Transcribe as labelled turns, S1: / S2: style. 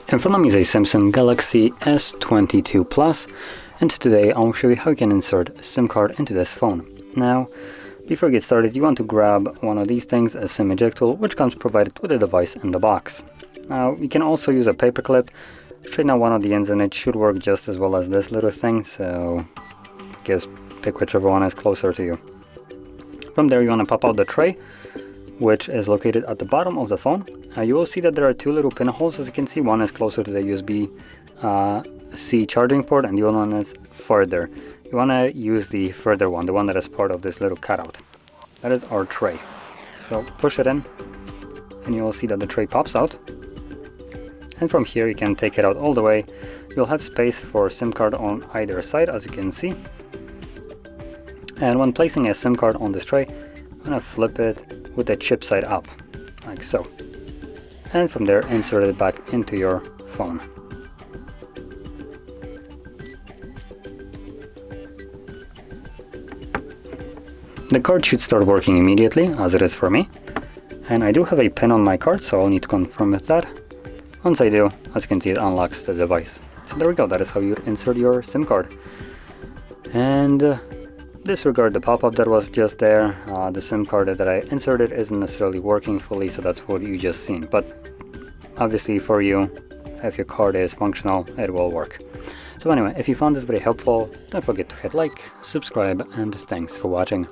S1: In front of me is a Samsung Galaxy S22 Plus, and today I'll show you how you can insert a SIM card into this phone. Now, before we get started, you want to grab one of these things, a SIM eject tool, which comes provided with the device in the box. Now, you can also use a paper clip, straighten out one of the ends, and it should work just as well as this little thing, so I guess pick whichever one is closer to you. From there, you want to pop out the tray, which is located at the bottom of the phone. You will see that there are two little pinholes. As you can see, one is closer to the USB-C charging port and the other one is further. You want to use the further one, the one that is part of this little cutout. That is our tray. So push it in and you will see that the tray pops out. And from here you can take it out all the way. You'll have space for SIM card on either side, as you can see. And when placing a SIM card on this tray, I'm going to flip it with the chip side up, like so. And from there, insert it back into your phone. The card should start working immediately, as it is for me. And I do have a pin on my card, so I'll need to confirm with that. Once I do, as you can see, it unlocks the device. So there we go, that is how you insert your SIM card. And disregard the pop-up that was just there. The SIM card that I inserted isn't necessarily working fully, so that's what you just seen. But obviously for you, if your card is functional, it will work. So anyway, if you found this very helpful, don't forget to hit like, subscribe, and thanks for watching.